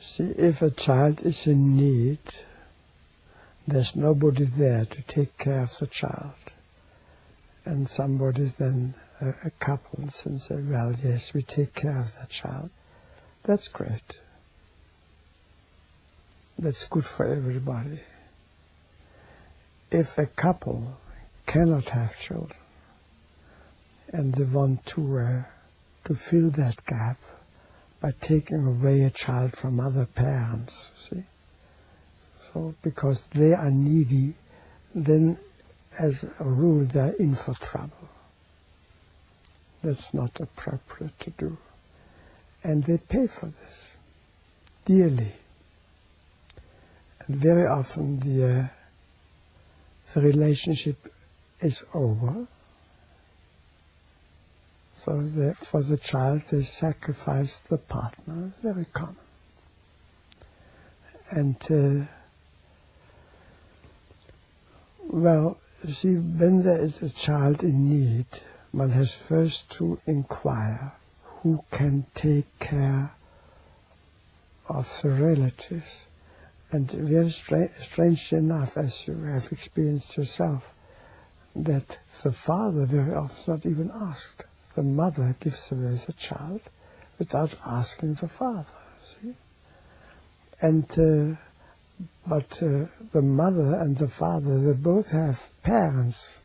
See, if a child is in need, there's nobody there to take care of the child. And somebody then, a couple, and say, well, yes, we take care of that child. That's great. That's good for everybody. If a couple cannot have children, and they want to fill that gap by taking away a child from other parents, see? So, because they are needy, then as a rule they're in for trouble. That's not appropriate to do. And they pay for this dearly. And very often the relationship is over. So for the child they sacrifice the partner, very common. And well, see, when there is a child in need, one has first to inquire who can take care of the relatives. And very strangely enough, as you have experienced yourself, that the father very often is not even asked. The mother gives away the child without asking the father, see? And but the mother and the father, they both have parents.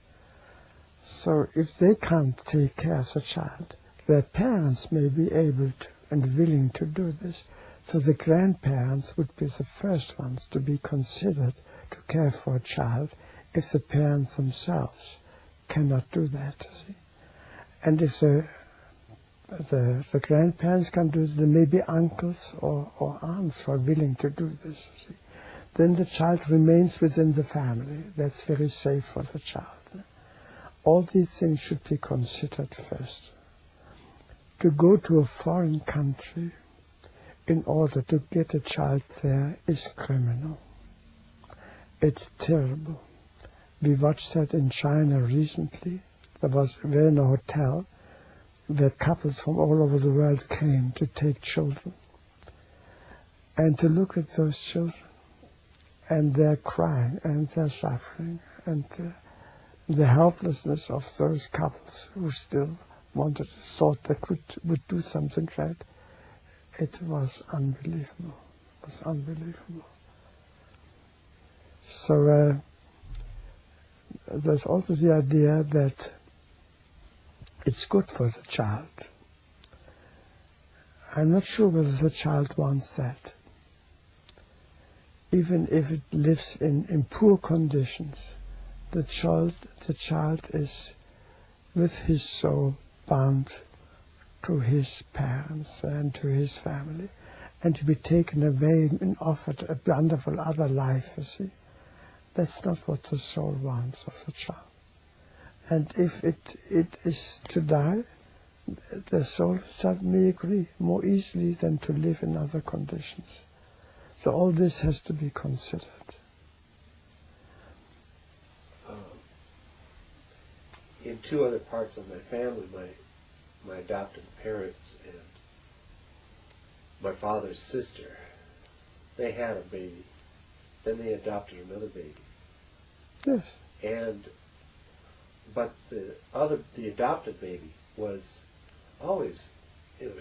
So if they can't take care of the child, their parents may be able to and willing to do this. So the grandparents would be the first ones to be considered to care for a child if the parents themselves cannot do that, see? And if the grandparents can do it, there may be uncles or aunts who are willing to do this, see? Then the child remains within the family. That's very safe for the child. All these things should be considered first. To go to a foreign country in order to get a child there is criminal. It's terrible. We watched that in China recently. We're in a hotel where couples from all over the world came to take children. And to look at those children, and they're crying, and they're suffering, and the helplessness of those couples who still thought they would do something right. It was unbelievable. It was unbelievable. So there's also the idea that it's good for the child. I'm not sure whether the child wants that. Even if it lives in poor conditions, the child is with his soul bound to his parents and to his family, and to be taken away and offered a wonderful other life, you see. That's not what the soul wants of the child. And if it is to die, the soul may agree more easily than to live in other conditions. So all this has to be considered. In two other parts of my family, my adopted parents and my father's sister, they had a baby. Then they adopted another baby. Yes. But the adopted baby was always,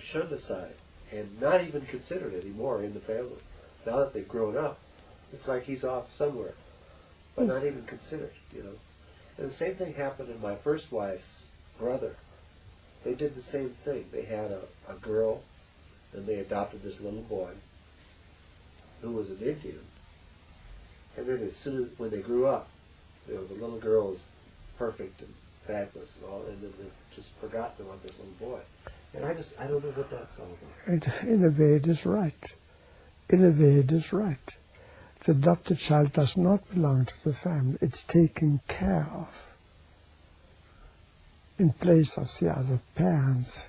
shunned aside and not even considered anymore in the family. Now that they've grown up, it's like he's off somewhere, but not even considered, And the same thing happened in my first wife's brother. They did the same thing. They had a girl, and they adopted this little boy who was an Indian. And then as soon as, when they grew up, the little girl was perfect and fabulous and all, and then they've just forgotten about this little boy. And I don't know what that's all about. In a way it is right. In a way it is right. The adopted child does not belong to the family. It's taken care of in place of the other parents.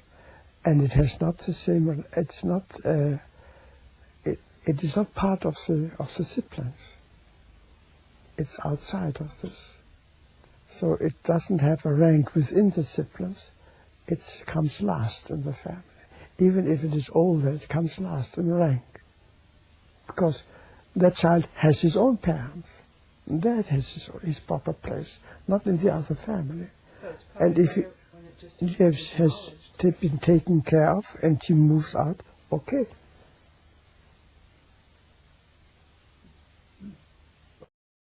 And it has not the same, it's not, it is not part of the siblings. It's outside of this. So it doesn't have a rank within the siblings. It comes last in the family. Even if it is older, it comes last in rank. because that child has his own parents. That has his proper place, not in the other family. So it's And if he when it just has been taken care of and he moves out, okay,